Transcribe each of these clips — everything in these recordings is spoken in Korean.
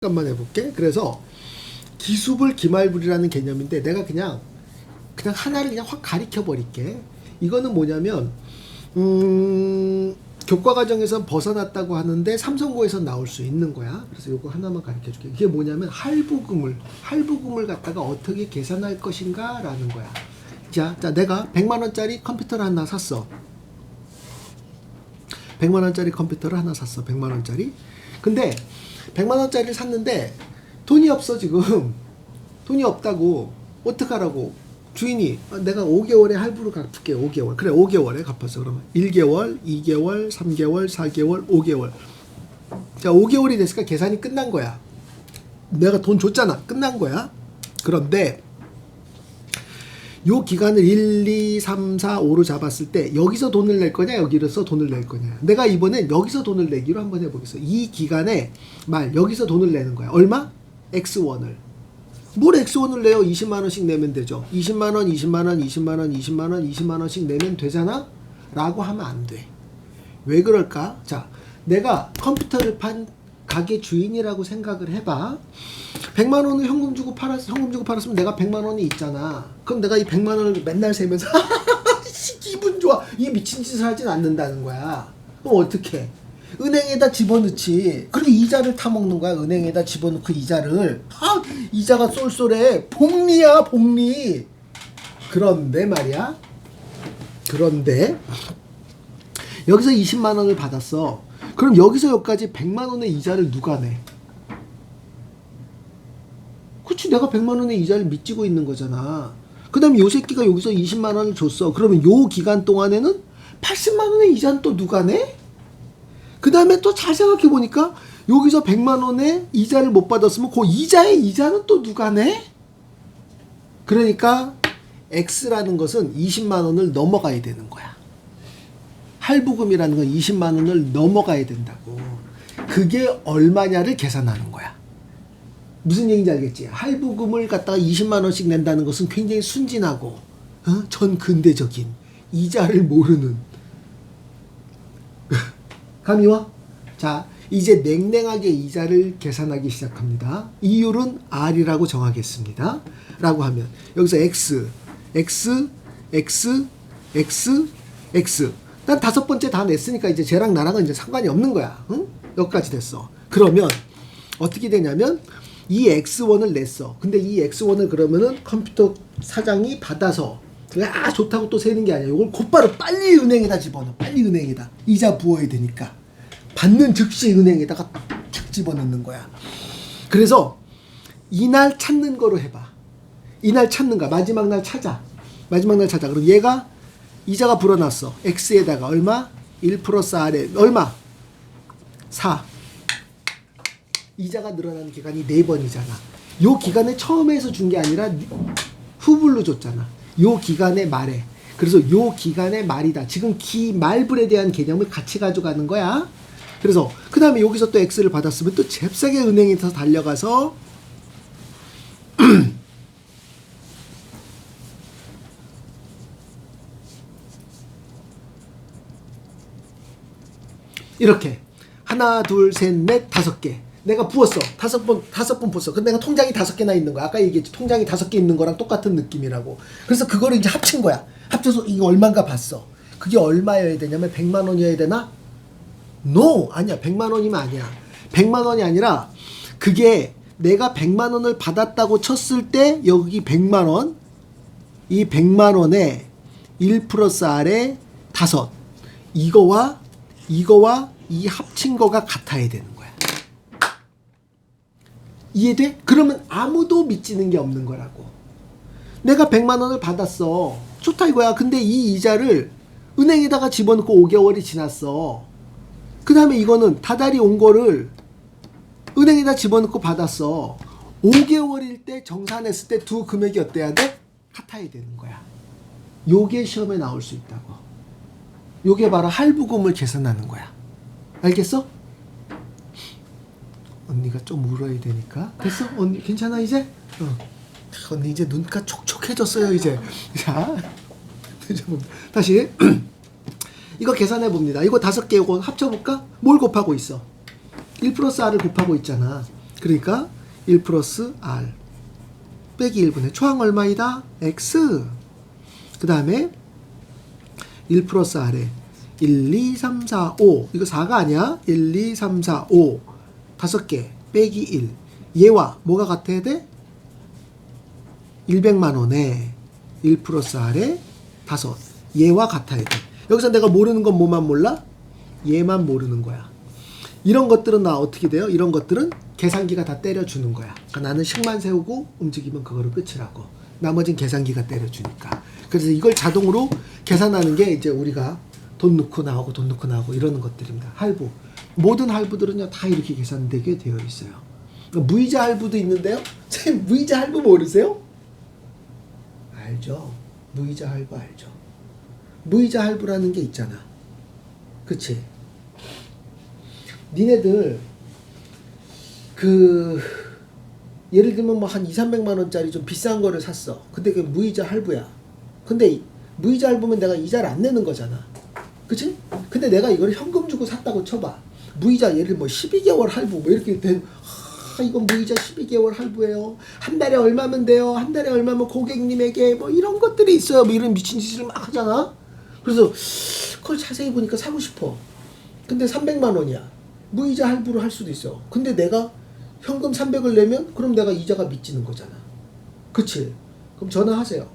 잠깐만 해볼게. 그래서 기수불 기말불이라는 개념인데 내가 그냥 하나를 그냥 확 가리켜 버릴게. 이거는 뭐냐면 교과 과정에서 벗어났다고 하는데 삼성고에서 나올 수 있는 거야. 그래서 이거 하나만 가르쳐 줄게. 이게 뭐냐면 할부금을 갖다가 어떻게 계산할 것인가 라는 거야. 자, 내가 100만 원짜리 컴퓨터를 하나 샀어. 100만 원짜리 컴퓨터를 하나 샀어. 100만 원짜리. 근데 100만 원짜리를 샀는데 돈이 없어 지금. 돈이 없다고. 어떡하라고. 주인이 내가 5개월에 할부를 갚을게. 5개월. 그래 5개월에 갚았어. 그러면 1개월, 2개월, 3개월, 4개월, 5개월. 자 5개월이 됐으니까 계산이 끝난 거야. 내가 돈 줬잖아. 끝난 거야. 그런데 요 기간을 1, 2, 3, 4, 5로 잡았을 때 여기서 돈을 낼 거냐 여기서 돈을 낼 거냐. 내가 이번엔 여기서 돈을 내기로 한번 해보겠어. 이 기간에 여기서 돈을 내는 거야. 얼마? X1을. 뭘 X1을 내요? 20만원씩 내면 되죠. 20만원, 20만원, 20만원, 20만원, 20만원씩 내면 되잖아? 라고 하면 안 돼. 왜 그럴까? 자, 내가 컴퓨터를 판 가게 주인이라고 생각을 해봐. 100만 원을 현금 주고 팔았으면 내가 100만 원이 있잖아. 그럼 내가 이 100만 원을 맨날 세면서 기분 좋아. 이 미친 짓을 하진 않는다는 거야. 그럼 어떡해? 은행에다 집어넣지. 그리고 이자를 타먹는 거야. 은행에다 집어넣고 이자를. 이자가 쏠쏠해. 복리야, 복리. 그런데 말이야. 그런데 여기서 20만 원을 받았어. 그럼 여기서 여기까지 100만 원의 이자를 누가 내? 그치, 내가 100만 원의 이자를 미치고 있는 거잖아. 그 다음에 요 새끼가 여기서 20만 원을 줬어. 그러면 요 기간 동안에는 80만 원의 이자는 또 누가 내? 그 다음에 또 잘 생각해 보니까 여기서 100만 원의 이자를 못 받았으면 그 이자의 이자는 또 누가 내? 그러니까 X라는 것은 20만 원을 넘어가야 되는 거야. 할부금이라는 건 20만 원을 넘어가야 된다고. 그게 얼마냐를 계산하는 거야. 무슨 얘기인지 알겠지? 할부금을 갖다가 20만 원씩 낸다는 것은 굉장히 순진하고 전 근대적인 이자를 모르는 감이 와? 자, 이제 냉랭하게 이자를 계산하기 시작합니다. 이율은 R이라고 정하겠습니다. 라고 하면 여기서 X, X, X, X, X. 난 5번째 다 냈으니까 이제 쟤랑 나랑은 이제 상관이 없는 거야. 응? 여기까지 됐어. 그러면 어떻게 되냐면 이 X1을 냈어. 근데 이 X1을 그러면은 컴퓨터 사장이 받아서 좋다고 또 세는 게 아니야. 이걸 곧바로 빨리 은행에다 집어넣어. 빨리 은행에다. 이자 부어야 되니까. 받는 즉시 은행에다가 탁 집어넣는 거야. 그래서 이날 찾는 거로 해봐. 이날 찾는 거야. 마지막 날 찾아. 그럼 얘가 이자가 불어났어. X에다가 얼마? 1 플러스 R에 얼마? 4. 이자가 늘어나는 기간이 4번이잖아. 요 기간에 처음에서 준 게 아니라 후불로 줬잖아. 요 기간의 말에. 그래서 요 기간의 말이다. 지금 기말불에 대한 개념을 같이 가져가는 거야. 그래서 그 다음에 여기서 또 X를 받았으면 또 잽싸게 은행에서 달려가서 이렇게 하나, 둘, 셋, 넷, 5개. 내가 부었어. 5번 부었어. 근데 내가 통장이 5개나 있는 거야. 아까 얘기했지. 통장이 5개 있는 거랑 똑같은 느낌이라고. 그래서 그거를 이제 합친 거야. 합쳐서 이거 얼마인가 봤어. 그게 얼마여야 되냐면 100만 원이어야 되나? No! 아니야. 100만 원이면 아니야. 100만 원이 아니라 그게 내가 100만 원을 받았다고 쳤을 때 여기 100만 원, 이 100만 원에 1 플러스 R에 5. 이거와 이 합친 거가 같아야 되는 거야. 이해돼? 그러면 아무도 미치는 게 없는 거라고. 내가 100만 원을 받았어. 좋다 이거야. 근데 이 이자를 은행에다가 집어넣고 5개월이 지났어. 그 다음에 이거는 다달이 온 거를 은행에다 집어넣고 받았어. 5개월일 때 정산했을 때 두 금액이 어때야 돼? 같아야 되는 거야. 요게 시험에 나올 수 있다고. 요게 바로 할부금을 계산하는 거야. 알겠어? 언니가 좀 울어야 되니까. 됐어? 언니 괜찮아 이제? 언니 이제 눈가 촉촉해졌어요 이제. 자, 다시 이거 계산해 봅니다. 이거 5개 이거 합쳐볼까? 뭘 곱하고 있어? 1 플러스 R을 곱하고 있잖아. 그러니까 1 플러스 R 빼기 1분의 초항 얼마이다? X. 그 다음에 1 플러스 R에 1, 2, 3, 4, 5. 이거 4가 아니야. 1, 2, 3, 4, 5. 5개 빼기 1. 얘와 뭐가 같아야 돼? 100만 원에 1 플러스 R에 5. 얘와 같아야 돼. 여기서 내가 모르는 건 뭐만 몰라? 얘만 모르는 거야. 이런 것들은 나 어떻게 돼요? 이런 것들은 계산기가 다 때려주는 거야. 그러니까 나는 식만 세우고 움직이면 그거를 끝이라고. 나머진 계산기가 때려주니까. 그래서 이걸 자동으로 계산하는 게 이제 우리가 돈 넣고 나오고 돈 넣고 나오고 이러는 것들입니다. 할부. 모든 할부들은요 다 이렇게 계산되게 되어 있어요. 그러니까 무이자 할부도 있는데요. 선생님 무이자 할부 모르세요? 알죠. 무이자 할부 알죠. 무이자 할부라는 게 있잖아. 그치? 니네들 예를 들면 뭐 한 2, 300만 원짜리 좀 비싼 거를 샀어. 근데 그게 무이자 할부야. 근데 무이자 할부면 내가 이자를 안 내는 거잖아. 그치? 근데 내가 이걸 현금 주고 샀다고 쳐봐. 무이자 예를 뭐 12개월 할부 뭐 이렇게 된 이건 무이자 12개월 할부예요. 한 달에 얼마면 돼요. 한 달에 얼마면 고객님에게 뭐 이런 것들이 있어요. 뭐 이런 미친 짓을 막 하잖아. 그래서 그걸 자세히 보니까 사고 싶어. 근데 300만 원이야. 무이자 할부를 할 수도 있어. 근데 내가 현금 300을 내면 그럼 내가 이자가 미치는 거잖아. 그치? 그럼 전화하세요.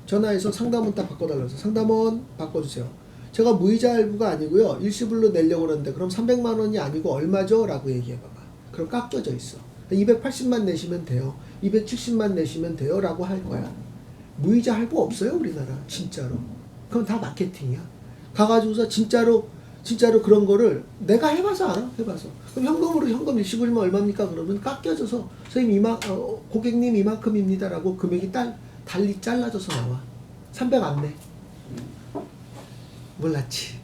전화해서 상담원 딱 바꿔달라고 해서 상담원 바꿔주세요. 제가 무이자 할부가 아니고요. 일시불로 내려고 그러는데 그럼 300만 원이 아니고 얼마죠? 라고 얘기해봐봐. 그럼 깎여져 있어. 280만 내시면 돼요. 270만 내시면 돼요. 라고 할 거야. 무이자 할부 없어요 우리나라. 진짜로. 그럼 다 마케팅이야. 가가지고서 진짜로 그런 거를 내가 해봐서 알아. 해봐서. 그럼 현금으로 현금 일시불이면 얼마입니까? 그러면 깎여져서 선생님 고객님 이만큼입니다. 라고 금액이 달리 잘라져서 나와. 300 안 내. 몰랐지.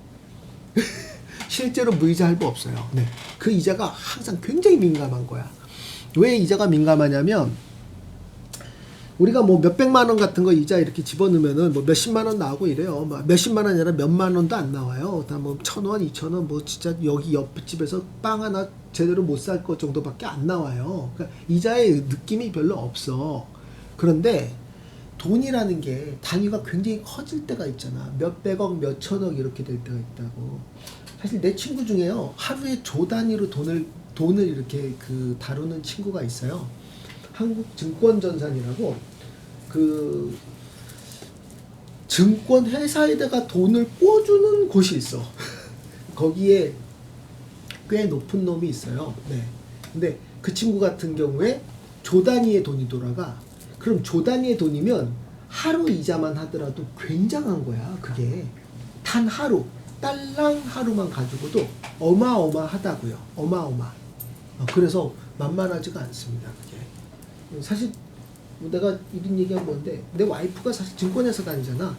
실제로 무이자 할부 없어요. 네. 그 이자가 항상 굉장히 민감한 거야. 왜 이자가 민감하냐면 우리가 뭐 몇백만 원 같은 거 이자 이렇게 집어넣으면은 뭐 몇십만 원 나오고 이래요. 뭐 몇십만 원이 아니라 몇만 원도 안 나와요. 다 뭐 1,000원, 2,000원 뭐 진짜 여기 옆집에서 빵 하나 제대로 못 살 것 정도밖에 안 나와요. 그러니까 이자의 느낌이 별로 없어. 그런데 돈이라는 게 단위가 굉장히 커질 때가 있잖아. 몇백억, 몇천억 이렇게 될 때가 있다고. 사실 내 친구 중에요. 하루에 조 단위로 돈을 이렇게 다루는 친구가 있어요. 한국증권전산이라고 증권 회사에다가 돈을 꿔주는 곳이 있어. 거기에 꽤 높은 놈이 있어요. 네. 근데 그 친구 같은 경우에 조 단위의 돈이 돌아가. 그럼 조 단위의 돈이면 하루 이자만 하더라도 굉장한 거야. 그게 단 하루, 딸랑 하루만 가지고도 어마어마하다고요. 어마어마. 그래서 만만하지가 않습니다. 그게 사실 내가 이런 얘기한 건데 내 와이프가 사실 증권회사 다니잖아.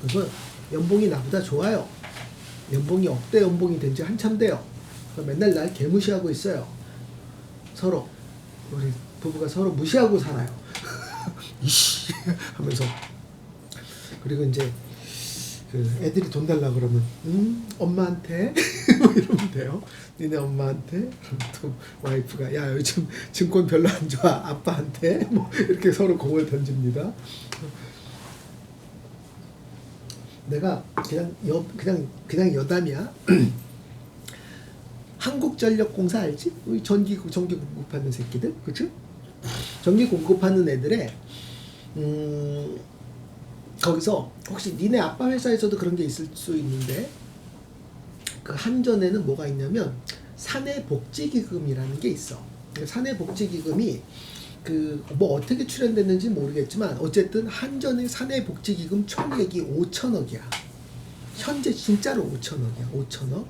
그래서 연봉이 나보다 좋아요. 연봉이 억대 연봉이 된 지 한참 돼요. 맨날 날 개무시하고 있어요. 서로 우리 부부가 서로 무시하고 살아요. 이씨 하면서. 그리고 이제 애들이 돈 달라 그러면 엄마한테 뭐 이러면 돼요. 니네 엄마한테. 그럼 또 와이프가 야 요즘 증권 별로 안 좋아 아빠한테 뭐 이렇게 서로 공을 던집니다. 내가 그냥 여담이야. 한국전력공사 알지? 우리 전기 공급하는 새끼들, 그치? 전기 공급하는 애들의 거기서 혹시 니네 아빠 회사에서도 그런 게 있을 수 있는데 그 한전에는 뭐가 있냐면 사내복지기금이라는 게 있어. 사내복지기금이 뭐 어떻게 출연됐는지 모르겠지만 어쨌든 한전의 사내복지기금 총액이 5천억이야. 현재 진짜로 5천억이야. 5천억.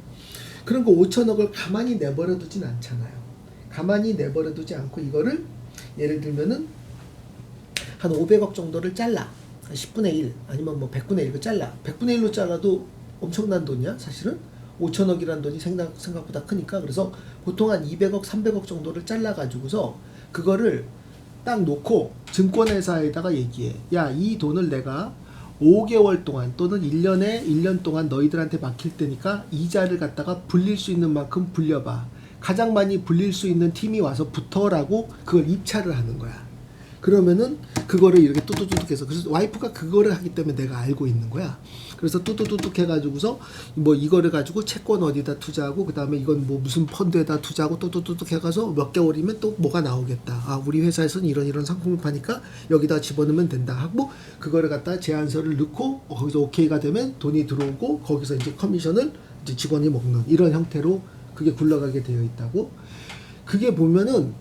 그런 거 5천억을 가만히 내버려 두진 않잖아요. 가만히 내버려 두지 않고 이거를 예를 들면은 한 500억 정도를 잘라. 10분의 1 아니면 뭐 100분의 1로 잘라. 100분의 1로 잘라도 엄청난 돈이야 사실은. 5천억이라는 돈이 생각보다 크니까. 그래서 보통 한 200억 300억 정도를 잘라가지고서 그거를 딱 놓고 증권회사에다가 얘기해. 야, 이 돈을 내가 5개월 동안 또는 1년 동안 너희들한테 맡길 테니까 이자를 갖다가 불릴 수 있는 만큼 불려봐. 가장 많이 불릴 수 있는 팀이 와서 붙어라고 그걸 입찰을 하는 거야. 그러면은 그거를 이렇게 뚜뚜뚜둑 해서, 그래서 와이프가 그거를 하기 때문에 내가 알고 있는 거야. 그래서 뚜뚜뚜둑 해가지고서 뭐 이거를 가지고 채권 어디다 투자하고, 그 다음에 이건 뭐 무슨 펀드에다 투자하고 뚜뚜뚜둑 해가서 몇 개월이면 또 뭐가 나오겠다. 아, 우리 회사에서는 이런 상품을 파니까 여기다 집어넣으면 된다 하고, 그거를 갖다 제안서를 넣고 거기서 오케이가 되면 돈이 들어오고, 거기서 이제 커미션을 이제 직원이 먹는 이런 형태로 그게 굴러가게 되어 있다고. 그게 보면은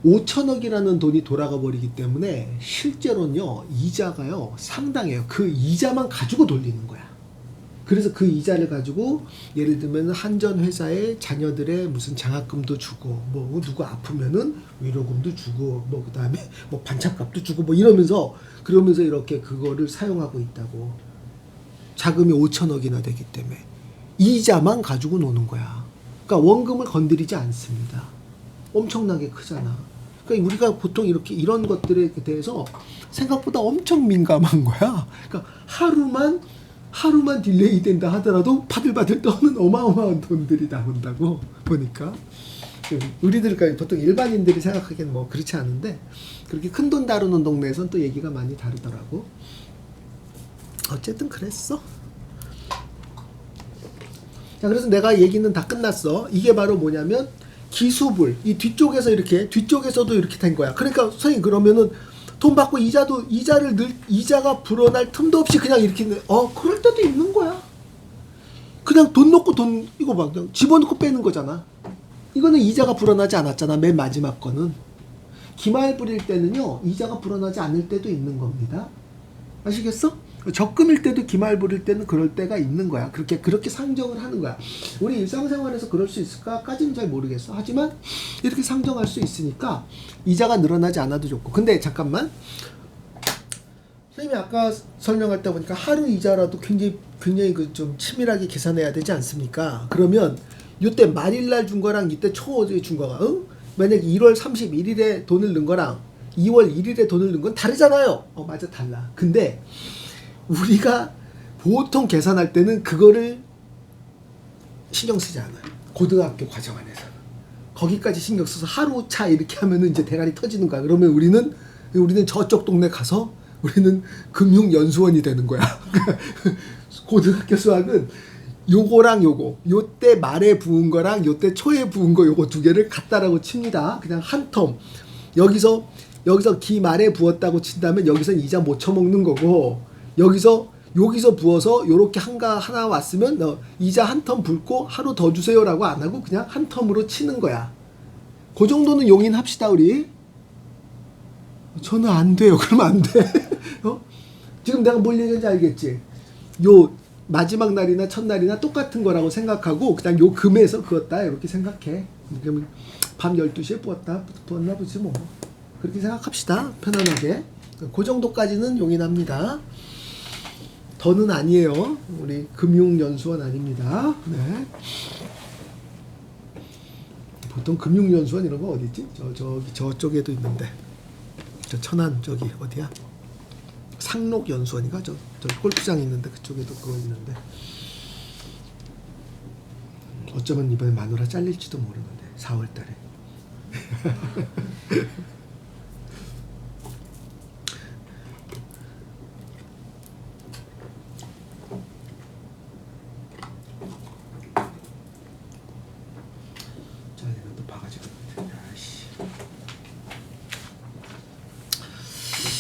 5천억이라는 돈이 돌아가 버리기 때문에 실제로는요, 이자가요 상당해요. 그 이자만 가지고 돌리는 거야. 그래서 그 이자를 가지고 예를 들면 한전 회사의 자녀들의 무슨 장학금도 주고, 뭐 누구 아프면은 위로금도 주고, 뭐 그다음에 뭐 반찬값도 주고, 뭐 이러면서, 그러면서 이렇게 그거를 사용하고 있다고. 자금이 5천억이나 되기 때문에 이자만 가지고 노는 거야. 그러니까 원금을 건드리지 않습니다. 엄청나게 크잖아. 그러니까 우리가 보통 이렇게 이런 것들에 대해서 생각보다 엄청 민감한 거야. 그러니까 하루만 딜레이 된다 하더라도 바들바들 떠는 어마어마한 돈들이 나온다고 보니까. 우리들, 그러니까 보통 일반인들이 생각하기엔 뭐 그렇지 않은데, 그렇게 큰 돈 다루는 동네에선 또 얘기가 많이 다르더라고. 어쨌든 그랬어. 자, 그래서 내가 얘기는 다 끝났어. 이게 바로 뭐냐면 기수불, 이 뒤쪽에서 이렇게, 뒤쪽에서도 이렇게 된 거야. 그러니까 선생님, 그러면은 돈 받고 이자가 불어날 틈도 없이 그냥 이렇게, 그럴 때도 있는 거야. 그냥 돈 넣고 이거 봐, 그냥 집어넣고 빼는 거잖아. 이거는 이자가 불어나지 않았잖아, 맨 마지막 거는. 기말 부릴 때는요, 이자가 불어나지 않을 때도 있는 겁니다. 아시겠어? 적금일 때도 기말 부릴 때는 그럴 때가 있는 거야. 그렇게 상정을 하는 거야. 우리 일상생활에서 그럴 수 있을까까지는 잘 모르겠어. 하지만 이렇게 상정할 수 있으니까 이자가 늘어나지 않아도 좋고. 근데 잠깐만, 선생님이 아까 설명할 때 보니까 하루 이자라도 굉장히 좀 치밀하게 계산해야 되지 않습니까? 그러면 이때 말일날 준 거랑 이때 초에 준 거가, 만약에 1월 31일에 돈을 넣은 거랑 2월 1일에 돈을 넣은 건 다르잖아요. 맞아, 달라. 근데 우리가 보통 계산할 때는 그거를 신경 쓰지 않아요. 고등학교 과정 안에서 거기까지 신경 써서 하루 차 이렇게 하면은 이제 대가리 터지는 거야. 그러면 우리는 저쪽 동네 가서 우리는 금융연수원이 되는 거야. 고등학교 수학은 요거랑 요때 말에 부은 거랑 요때 초에 부은 거, 요거 두 개를 같다라고 칩니다. 그냥 한 텀. 여기서 기 말에 부었다고 친다면 여기서는 이자 못 쳐먹는 거고, 여기서 부어서 요렇게 하나 왔으면 이자 한 텀 붓고 하루 더 주세요라고 안 하고 그냥 한 텀으로 치는 거야. 그 정도는 용인합시다, 우리. 저는 안 돼요. 그러면 안 돼. 지금 내가 뭘 얘기하는지 알겠지? 요 마지막 날이나 첫날이나 똑같은 거라고 생각하고 그냥 요 금에서 그었다 이렇게 생각해. 그러면 밤 12시에 부었나 보지 뭐. 그렇게 생각합시다. 편안하게. 그 정도까지는 용인합니다. 더는 아니에요. 우리 금융연수원 아닙니다. 네. 보통 금융연수원 이런 거 어디 있지? 저쪽에도 있는데. 저 천안 저기 어디야? 상록연수원인가? 저 골프장 있는데 그쪽에도 그거 있는데. 어쩌면 이번에 마누라 잘릴지도 모르는데 4월달에. 자, 이것도 바가지 같아.